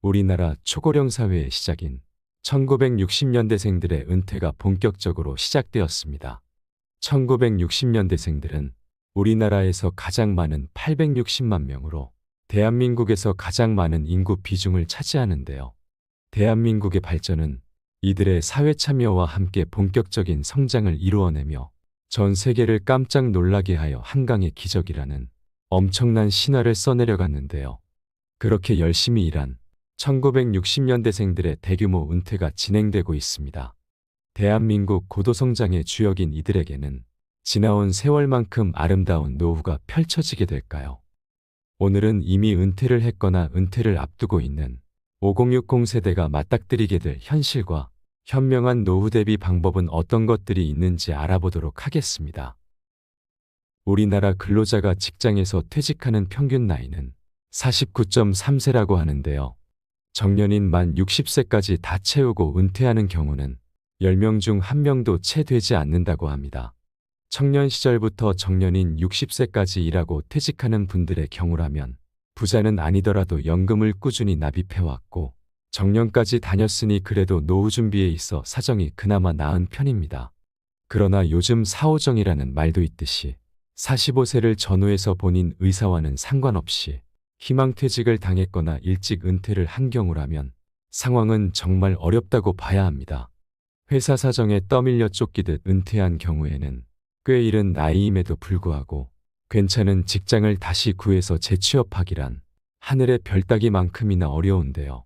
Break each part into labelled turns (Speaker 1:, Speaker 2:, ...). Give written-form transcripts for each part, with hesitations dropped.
Speaker 1: 우리나라 초고령 사회의 시작인 1960년대생들의 은퇴가 본격적으로 시작되었습니다. 1960년대생들은 우리나라에서 가장 많은 860만 명으로 대한민국에서 가장 많은 인구 비중을 차지하는데요. 대한민국의 발전은 이들의 사회 참여와 함께 본격적인 성장을 이루어내며 전 세계를 깜짝 놀라게 하여 한강의 기적이라는 엄청난 신화를 써내려갔는데요. 그렇게 열심히 일한 1960년대생들의 대규모 은퇴가 진행되고 있습니다. 대한민국 고도성장의 주역인 이들에게는 지나온 세월만큼 아름다운 노후가 펼쳐지게 될까요? 오늘은 이미 은퇴를 했거나 은퇴를 앞두고 있는 5060 세대가 맞닥뜨리게 될 현실과 현명한 노후 대비 방법은 어떤 것들이 있는지 알아보도록 하겠습니다. 우리나라 근로자가 직장에서 퇴직하는 평균 나이는 49.3세라고 하는데요. 정년인 만 60세까지 다 채우고 은퇴하는 경우는 10명 중 1명도 채 되지 않는다고 합니다. 청년 시절부터 정년인 60세까지 일하고 퇴직하는 분들의 경우라면 부자는 아니더라도 연금을 꾸준히 납입해왔고 정년까지 다녔으니 그래도 노후 준비에 있어 사정이 그나마 나은 편입니다. 그러나 요즘 사오정이라는 말도 있듯이 45세를 전후해서 본인 의사와는 상관없이 희망퇴직을 당했거나 일찍 은퇴를 한 경우라면 상황은 정말 어렵다고 봐야 합니다. 회사 사정에 떠밀려 쫓기듯 은퇴한 경우에는 꽤 이른 나이임에도 불구하고 괜찮은 직장을 다시 구해서 재취업하기란 하늘의 별 따기만큼이나 어려운데요.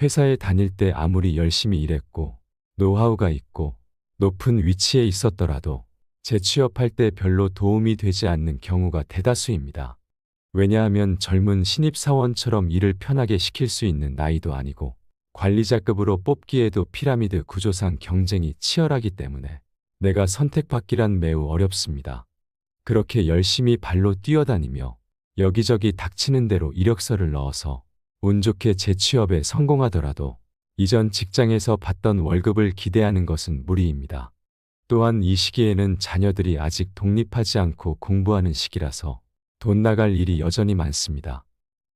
Speaker 1: 회사에 다닐 때 아무리 열심히 일했고 노하우가 있고 높은 위치에 있었더라도 재취업할 때 별로 도움이 되지 않는 경우가 대다수입니다. 왜냐하면 젊은 신입사원처럼 일을 편하게 시킬 수 있는 나이도 아니고 관리자급으로 뽑기에도 피라미드 구조상 경쟁이 치열하기 때문에 내가 선택받기란 매우 어렵습니다. 그렇게 열심히 발로 뛰어다니며 여기저기 닥치는 대로 이력서를 넣어서 운 좋게 재취업에 성공하더라도 이전 직장에서 받던 월급을 기대하는 것은 무리입니다. 또한 이 시기에는 자녀들이 아직 독립하지 않고 공부하는 시기라서 돈 나갈 일이 여전히 많습니다.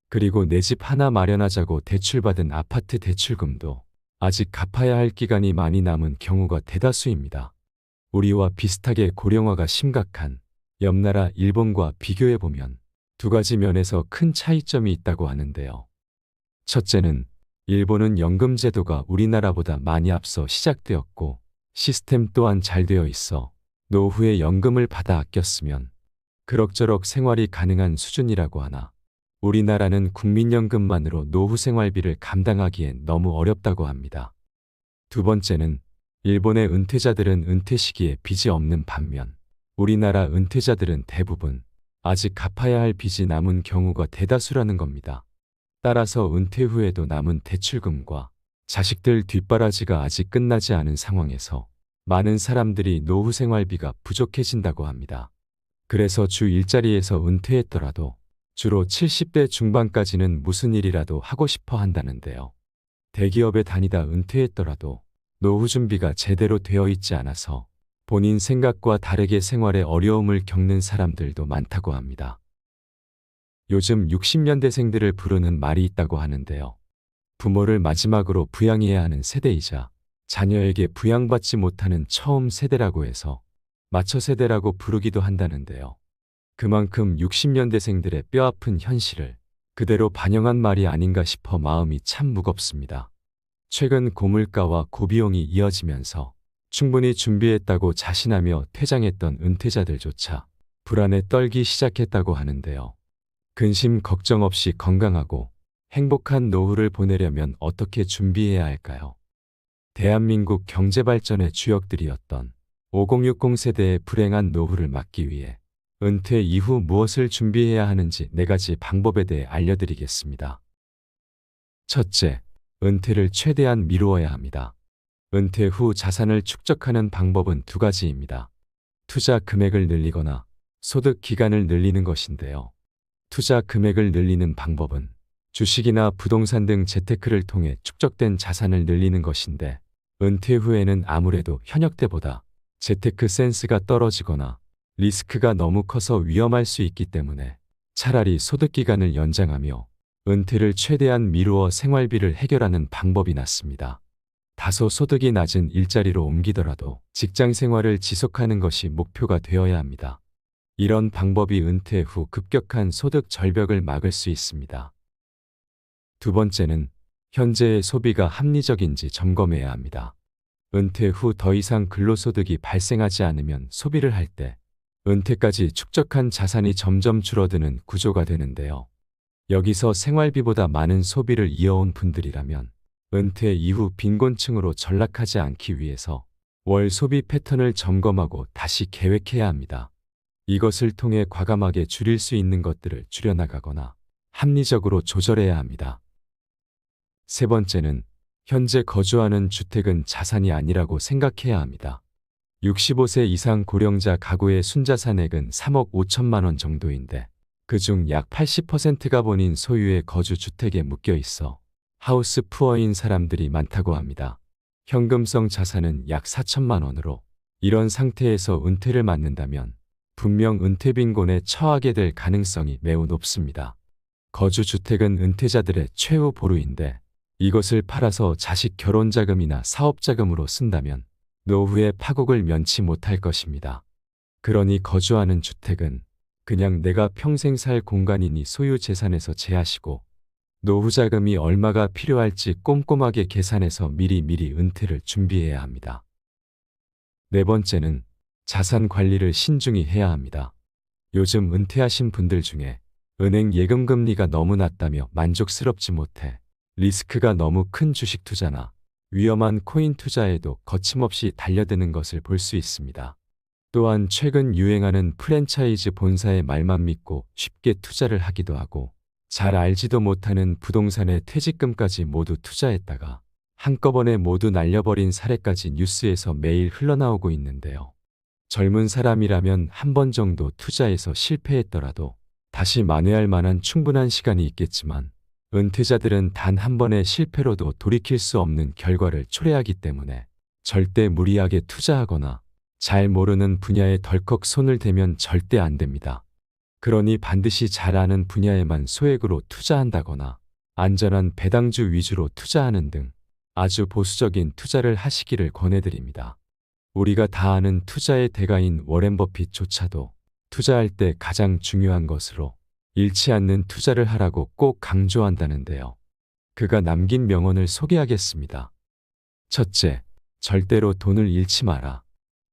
Speaker 1: 그리고 내 집 하나 마련하자고 대출받은 아파트 대출금도 아직 갚아야 할 기간이 많이 남은 경우가 대다수입니다. 우리와 비슷하게 고령화가 심각한 옆나라 일본과 비교해보면 두 가지 면에서 큰 차이점이 있다고 하는데요. 첫째는 일본은 연금 제도가 우리나라보다 많이 앞서 시작되었고 시스템 또한 잘 되어 있어 노후에 연금을 받아 아꼈으면 그럭저럭 생활이 가능한 수준이라고 하나 우리나라는 국민연금만으로 노후 생활비를 감당하기엔 너무 어렵다고 합니다. 두 번째는 일본의 은퇴자들은 은퇴 시기에 빚이 없는 반면 우리나라 은퇴자들은 대부분 아직 갚아야 할 빚이 남은 경우가 대다수라는 겁니다. 따라서 은퇴 후에도 남은 대출금과 자식들 뒷바라지가 아직 끝나지 않은 상황에서 많은 사람들이 노후 생활비가 부족해진다고 합니다. 그래서 주 일자리에서 은퇴했더라도 주로 70대 중반까지는 무슨 일이라도 하고 싶어 한다는데요. 대기업에 다니다 은퇴했더라도 노후 준비가 제대로 되어 있지 않아서 본인 생각과 다르게 생활에 어려움을 겪는 사람들도 많다고 합니다. 요즘 60년대생들을 부르는 말이 있다고 하는데요. 부모를 마지막으로 부양해야 하는 세대이자 자녀에게 부양받지 못하는 처음 세대라고 해서 마처 세대라고 부르기도 한다는데요. 그만큼 60년대생들의 뼈아픈 현실을 그대로 반영한 말이 아닌가 싶어 마음이 참 무겁습니다. 최근 고물가와 고비용이 이어지면서 충분히 준비했다고 자신하며 퇴장했던 은퇴자들조차 불안에 떨기 시작했다고 하는데요. 근심 걱정 없이 건강하고 행복한 노후를 보내려면 어떻게 준비해야 할까요? 대한민국 경제발전의 주역들이었던 5060 세대의 불행한 노후를 막기 위해 은퇴 이후 무엇을 준비해야 하는지 4가지 방법에 대해 알려드리겠습니다. 첫째, 은퇴를 최대한 미루어야 합니다. 은퇴 후 자산을 축적하는 방법은 2가지입니다. 투자 금액을 늘리거나 소득 기간을 늘리는 것인데요. 투자 금액을 늘리는 방법은 주식이나 부동산 등 재테크를 통해 축적된 자산을 늘리는 것인데 은퇴 후에는 아무래도 현역 때보다 재테크 센스가 떨어지거나 리스크가 너무 커서 위험할 수 있기 때문에 차라리 소득 기간을 연장하며 은퇴를 최대한 미루어 생활비를 해결하는 방법이 났습니다. 다소 소득이 낮은 일자리로 옮기더라도 직장 생활을 지속하는 것이 목표가 되어야 합니다. 이런 방법이 은퇴 후 급격한 소득 절벽을 막을 수 있습니다. 두 번째는 현재의 소비가 합리적인지 점검해야 합니다. 은퇴 후 더 이상 근로소득이 발생하지 않으면 소비를 할 때 은퇴까지 축적한 자산이 점점 줄어드는 구조가 되는데요. 여기서 생활비보다 많은 소비를 이어온 분들이라면 은퇴 이후 빈곤층으로 전락하지 않기 위해서 월 소비 패턴을 점검하고 다시 계획해야 합니다. 이것을 통해 과감하게 줄일 수 있는 것들을 줄여나가거나 합리적으로 조절해야 합니다. 세 번째는 현재 거주하는 주택은 자산이 아니라고 생각해야 합니다. 65세 이상 고령자 가구의 순자산액은 3억 5천만 원 정도인데 그중 약 80%가 본인 소유의 거주주택에 묶여 있어 하우스 푸어인 사람들이 많다고 합니다. 현금성 자산은 약 4천만 원으로 이런 상태에서 은퇴를 맞는다면 분명 은퇴 빈곤에 처하게 될 가능성이 매우 높습니다. 거주주택은 은퇴자들의 최후 보루인데 이것을 팔아서 자식 결혼자금이나 사업자금으로 쓴다면 노후에 파국을 면치 못할 것입니다. 그러니 거주하는 주택은 그냥 내가 평생 살 공간이니 소유 재산에서 제하시고 노후 자금이 얼마가 필요할지 꼼꼼하게 계산해서 미리 은퇴를 준비해야 합니다. 네 번째는 자산 관리를 신중히 해야 합니다. 요즘 은퇴하신 분들 중에 은행 예금 금리가 너무 낮다며 만족스럽지 못해 리스크가 너무 큰 주식 투자나 위험한 코인 투자에도 거침없이 달려드는 것을 볼 수 있습니다. 또한 최근 유행하는 프랜차이즈 본사의 말만 믿고 쉽게 투자를 하기도 하고 잘 알지도 못하는 부동산에 퇴직금까지 모두 투자했다가 한꺼번에 모두 날려버린 사례까지 뉴스에서 매일 흘러나오고 있는데요. 젊은 사람이라면 한 번 정도 투자해서 실패했더라도 다시 만회할 만한 충분한 시간이 있겠지만 은퇴자들은 단 한 번의 실패로도 돌이킬 수 없는 결과를 초래하기 때문에 절대 무리하게 투자하거나 잘 모르는 분야에 덜컥 손을 대면 절대 안 됩니다. 그러니 반드시 잘 아는 분야에만 소액으로 투자한다거나 안전한 배당주 위주로 투자하는 등 아주 보수적인 투자를 하시기를 권해드립니다. 우리가 다 아는 투자의 대가인 워렌 버핏조차도 투자할 때 가장 중요한 것으로 잃지 않는 투자를 하라고 꼭 강조한다는데요. 그가 남긴 명언을 소개하겠습니다. 첫째, 절대로 돈을 잃지 마라.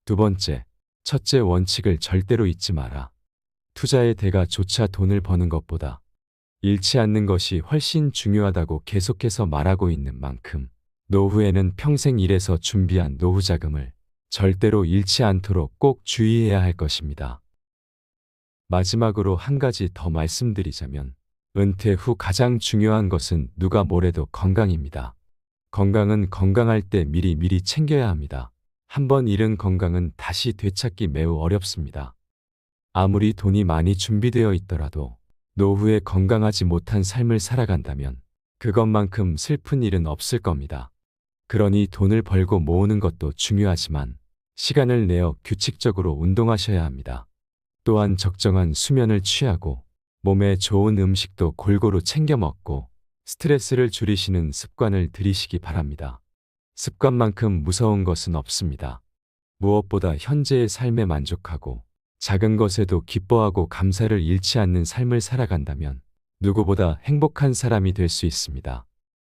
Speaker 1: 두 번째, 첫째 원칙을 절대로 잊지 마라. 투자의 대가조차 돈을 버는 것보다 잃지 않는 것이 훨씬 중요하다고 계속해서 말하고 있는 만큼 노후에는 평생 일해서 준비한 노후 자금을 절대로 잃지 않도록 꼭 주의해야 할 것입니다. 마지막으로 한 가지 더 말씀드리자면 은퇴 후 가장 중요한 것은 누가 뭐래도 건강입니다. 건강은 건강할 때 미리 챙겨야 합니다. 한번 잃은 건강은 다시 되찾기 매우 어렵습니다. 아무리 돈이 많이 준비되어 있더라도 노후에 건강하지 못한 삶을 살아간다면 그것만큼 슬픈 일은 없을 겁니다. 그러니 돈을 벌고 모으는 것도 중요하지만 시간을 내어 규칙적으로 운동하셔야 합니다. 또한 적정한 수면을 취하고 몸에 좋은 음식도 골고루 챙겨 먹고 스트레스를 줄이시는 습관을 들이시기 바랍니다. 습관만큼 무서운 것은 없습니다. 무엇보다 현재의 삶에 만족하고 작은 것에도 기뻐하고 감사를 잃지 않는 삶을 살아간다면 누구보다 행복한 사람이 될 수 있습니다.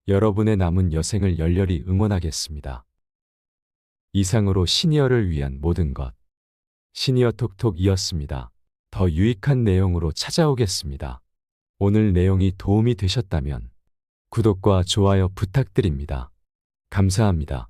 Speaker 1: 여러분의 남은 여생을 열렬히 응원하겠습니다. 이상으로 시니어를 위한 모든 것. 시니어 톡톡이었습니다. 더 유익한 내용으로 찾아오겠습니다. 오늘 내용이 도움이 되셨다면 구독과 좋아요 부탁드립니다. 감사합니다.